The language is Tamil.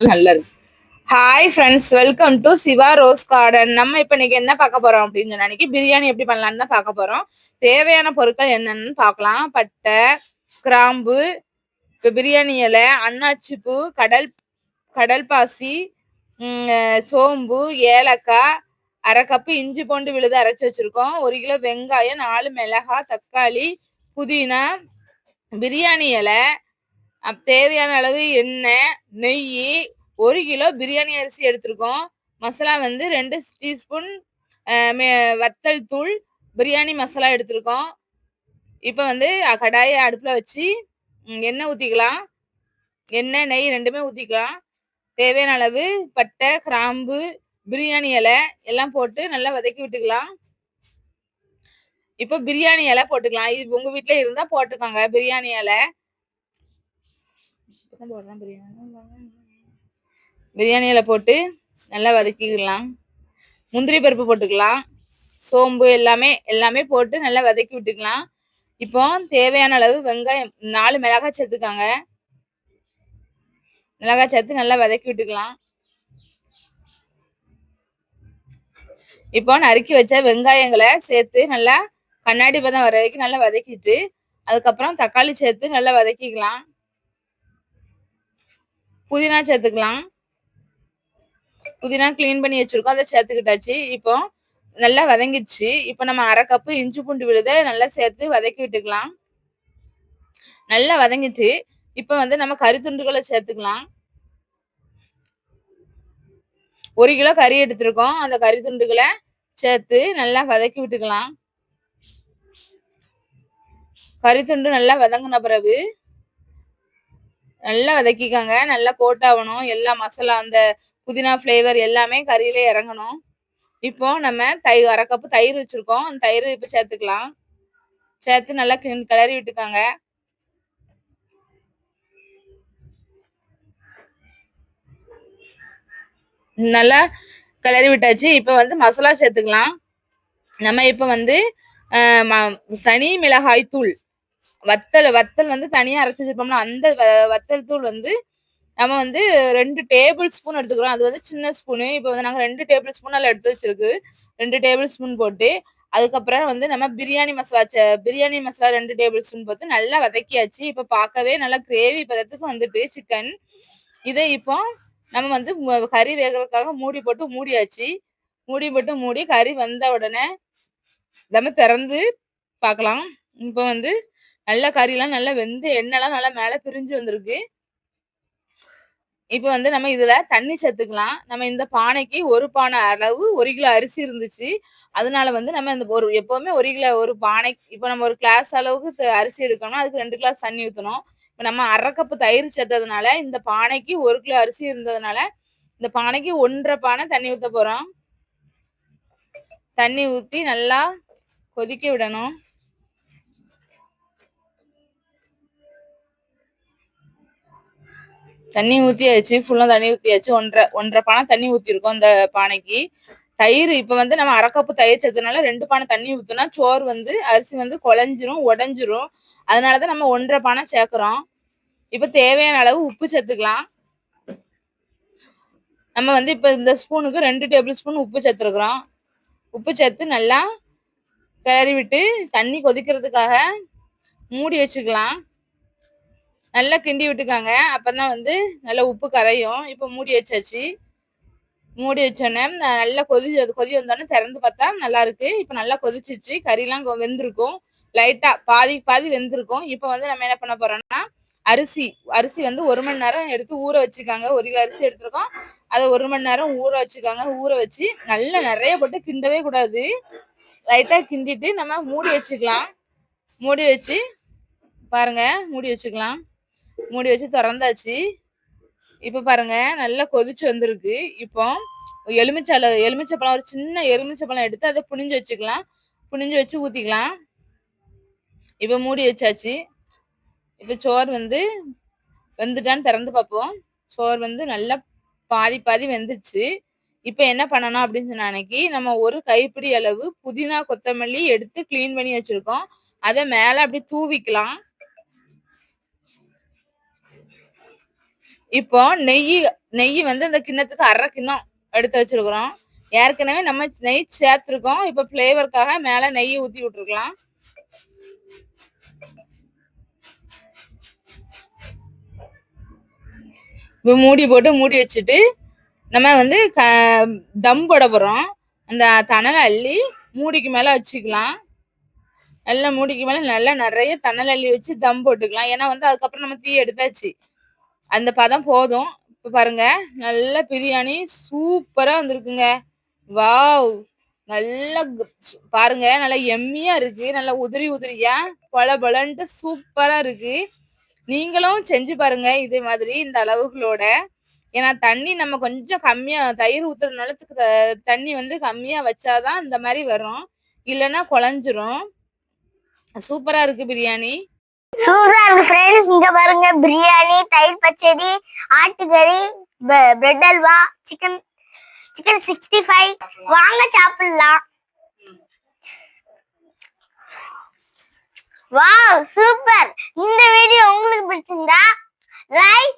நல்லது. Hi friends, welcome to Shiva rose garden. நம்ம இப்போ இன்னைக்கு என்ன பார்க்க போறோம் அப்படின்னு சொன்னா, இன்னைக்கு பிரியாணி எப்படி பண்ணலாம்னு தான் பார்க்க போறோம். தேவையான பொருட்கள் என்னென்னு பார்க்கலாம். பட்டை, கிராம்பு, பிரியாணி இலை, அன்னாச்சி பூ, கடல் பாசி, சோம்பு, ஏலக்காய், 1/2 கப்பு இஞ்சி பூண்டு விழுது அரைச்சி வச்சிருக்கோம். 1 கிலோ வெங்காயம், 4 மிளகாய், தக்காளி, புதினா, பிரியாணி இலை, தேவையான அளவு எண்ணெய், நெய், 1 கிலோ பிரியாணி அரிசி எடுத்திருக்கோம். மசாலா வந்து 2 டீஸ்பூன் வத்தல் தூள், பிரியாணி மசாலா எடுத்திருக்கோம். இப்போ வந்து கடாயை அடுப்புல வச்சு எண்ணெய் ஊற்றிக்கலாம். எண்ணெய், நெய் ரெண்டுமே ஊற்றிக்கலாம். தேவையான அளவு பட்டை, கிராம்பு, பிரியாணி இலை எல்லாம் போட்டு நல்லா வதக்கி விட்டுக்கலாம். இப்போ பிரியாணி இலை போட்டுக்கலாம். இது உங்க வீட்டுல இருந்தா போட்டுக்கோங்க பிரியாணி இலை. பிரியாணி இலை போட்டு நல்லா வதக்கிக்கலாம். முந்திரி பருப்பு போட்டுக்கலாம். சோம்பு எல்லாமே போட்டு நல்லா வதக்கி விட்டுக்கலாம். இப்போ தேவையான அளவு வெங்காயம், 4 மிளகாய் சேர்த்துக்காங்க. மிளகாய் சேர்த்து நல்லா வதக்கி விட்டுக்கலாம். இப்போ நறுக்கி வச்ச வெங்காயங்களை சேர்த்து நல்லா கண்ணாடி பதம் வர வரைக்கும் நல்லா வதக்கிட்டு, அதுக்கப்புறம் தக்காளி சேர்த்து நல்லா வதக்கிக்கலாம். புதினா சேர்த்துக்கலாம். புதினா கிளீன் பண்ணி வச்சிருக்கோம், அதை சேர்த்துக்கிட்டாச்சு. இப்போ நல்லா வதங்கிடுச்சு. இப்போ நம்ம 1/2 கப்பு இஞ்சி பூண்டு விழுதை நல்லா சேர்த்து வதக்கி விட்டுக்கலாம். நல்லா வதங்கிட்டு இப்போ வந்து நம்ம கறி துண்டுகளை சேர்த்துக்கலாம். 1 கிலோ கறி எடுத்திருக்கோம். அந்த கறி துண்டுகளை சேர்த்து நல்லா வதக்கி விட்டுக்கலாம். கறி துண்டு நல்லா வதங்கின பிறகு நல்லா வதக்கிக்காங்க. நல்லா கோட் ஆகணும். எல்லா மசாலா, அந்த புதினா ஃப்ளேவர் எல்லாமே கறியில இறங்கணும். இப்போ நம்ம 1/2 கப்பு தயிர் வச்சிருக்கோம். அந்த தயிர் இப்போ சேர்த்துக்கலாம். சேர்த்து நல்லா கிளறி விட்டுக்காங்க. நல்லா கிளறி விட்டாச்சு. இப்போ வந்து மசாலா சேர்த்துக்கலாம். நம்ம இப்போ வந்து தனி மிளகாய் தூள், வத்தல் வந்து தனியா அரைச்சி வச்சிருப்போம்னா அந்த வத்தல் தூள் வந்து நம்ம வந்து 2 டேபிள் ஸ்பூன் எடுத்துக்கிறோம். அது வந்து சின்ன ஸ்பூனு. இப்போ வந்து நாங்கள் 2 டேபிள் ஸ்பூன் அதில் எடுத்து வச்சிருக்கு. 2 டேபிள் ஸ்பூன் போட்டு, அதுக்கப்புறம் வந்து நம்ம பிரியாணி மசாலா 2 டேபிள் ஸ்பூன் போட்டு நல்லா வதக்கியாச்சு. இப்போ பார்க்கவே நல்லா கிரேவி பதத்துக்கு வந்துட்டு சிக்கன். இதை இப்போ நம்ம வந்து கறி வேகிறதுக்காக மூடி போட்டு மூடியாச்சு. மூடி கறி வந்த உடனே நம்ம திறந்து பார்க்கலாம். இப்போ வந்து நல்லா கறிலாம் நல்லா வெந்து எண்ணெய்லாம் நல்லா மேலே பிரிஞ்சு வந்திருக்கு. இப்போ வந்து நம்ம இதுல தண்ணி சேர்த்துக்கலாம். நம்ம இந்த பானைக்கு 1 பானை அளவு 1 கிலோ அரிசி இருந்துச்சு. அதனால வந்து நம்ம இந்த எப்பவுமே 1 கிலோ ஒரு பானைக்கு, இப்போ நம்ம ஒரு கிளாஸ் அளவுக்கு அரிசி எடுக்கணும்னா அதுக்கு 2 கிளாஸ் தண்ணி ஊற்றணும். இப்போ நம்ம 1/2 கப்பு தயிர் சேர்த்ததுனால, இந்த பானைக்கு 1 கிலோ அரிசி இருந்ததுனால இந்த பானைக்கு 1.5 பானை தண்ணி ஊற்ற போறோம். தண்ணி ஊற்றி நல்லா கொதிக்க விடணும். தண்ணி ஊற்றியாச்சு. ஃபுல்லாக தண்ணி ஊற்றியாச்சு. 1.5 பானை தண்ணி ஊற்றிருக்கோம் இந்த பானைக்கு. தயிர் இப்போ வந்து நம்ம 1/2 கப்பு தயிர் சேர்த்ததுனால 2 பானை தண்ணி ஊற்றினா சோறு வந்து அரிசி வந்து குழஞ்சிரும், உடஞ்சிரும். அதனாலதான் நம்ம 1.5 பானை சேர்க்கிறோம். இப்போ தேவையான அளவு உப்பு சேர்த்துக்கலாம். நம்ம வந்து இப்போ இந்த ஸ்பூனுக்கு 2 டேபிள் ஸ்பூன் உப்பு சேர்த்துருக்குறோம். உப்பு சேர்த்து நல்லா கிளறி விட்டு தண்ணி கொதிக்கிறதுக்காக மூடி வச்சுக்கலாம். நல்லா கிண்டி விட்டுக்காங்க. அப்பதான் வந்து நல்லா உப்பு கரையும். இப்போ மூடி வச்சாச்சு. மூடி வச்சோன்னே நல்லா கொதி வந்தோடனே திறந்து பார்த்தா நல்லா இருக்கு. இப்போ நல்லா கொதிச்சிச்சு. கறிலாம் வெந்திருக்கும். லைட்டா பாதி வெந்திருக்கும். இப்போ வந்து நம்ம என்ன பண்ண போறோம்னா, அரிசி வந்து 1 மணி நேரம் எடுத்து ஊற வச்சுக்காங்க. 1 கிலோ அரிசி எடுத்திருக்கோம். அதை 1 மணி நேரம் ஊற வச்சுக்காங்க. ஊற வச்சு நல்லா நிறைய போட்டு கிண்டவே கூடாது. லைட்டா கிண்டிட்டு நம்ம மூடி வச்சுக்கலாம். மூடி வச்சு பாருங்க, மூடி வச்சுக்கலாம். மூடி வச்சு திறந்தாச்சு. இப்போ பாருங்க நல்லா கொதிச்சு வந்திருக்கு. இப்போ எலுமிச்சப்பழம், ஒரு சின்ன எலுமிச்சப்பழம் எடுத்து அதை புனிஞ்சு வச்சுக்கலாம். புனிஞ்சு வச்சு ஊத்திக்கலாம். இப்போ மூடி வச்சாச்சு. இப்போ சோறு வந்து வெந்துட்டான்னு திறந்து பார்ப்போம். சோறு வந்து நல்லா பாதி வெந்துச்சு. இப்போ என்ன பண்ணணும் அப்படின்னு சொன்ன அன்னைக்கு, நம்ம 1 கைப்பிடி அளவு புதினா கொத்தமல்லி எடுத்து கிளீன் பண்ணி வச்சிருக்கோம். அதை மேல அப்படி தூவிக்கலாம். இப்போ நெய் நெய் வந்து அந்த கிண்ணத்துக்கு 1/2 கிண்ணம் எடுத்து வச்சிருக்கிறோம். ஏற்கனவே நம்ம நெய் சேர்த்துருக்கோம். இப்போ ஃப்ளேவருக்காக மேல நெய் ஊத்தி விட்டுருக்கலாம். இப்போ மூடி போட்டு மூடி வச்சுட்டு நம்ம வந்து தம் போட போறோம். அந்த தணலை அள்ளி மூடிக்கு மேல வச்சுக்கலாம். நல்லா மூடிக்கு மேல நல்லா நிறைய தணல் அள்ளி வச்சு தம் போட்டுக்கலாம். ஏன்னா வந்து அதுக்கப்புறம் நம்ம தீ எடுத்தாச்சு. அந்த பதம் போதும். இப்ப பாருங்க, நல்ல பிரியாணி சூப்பரா வந்திருக்குங்க. வாவ்! நல்லா பாருங்க, நல்லா எம்மியா இருக்கு. நல்லா உதிரி உதிரியா பளபளன்ட்டு சூப்பரா இருக்கு. நீங்களும் செஞ்சு பாருங்க இதே மாதிரி இந்த அளவுகளோட. ஏன்னா தண்ணி நம்ம கொஞ்சம் கம்மியா தயிர் ஊத்துறதுனால தண்ணி வந்து கம்மியா வச்சாதான் இந்த மாதிரி வரும். இல்லைன்னா குழஞ்சிரும். சூப்பரா இருக்கு பிரியாணி. சூப்பரா இருக்கு ஃப்ரெண்ட்ஸ். இங்க பாருங்க, பிரியாணி, தயிர் பச்சடி, ஆட்டுக்கறி, பிரெட் அல்வா, சிக்கன் 65. வாங்க சாப்பிடலாம். Wow, super. இந்த வீடியோ உங்களுக்கு பிடிச்சிருந்தா லைக்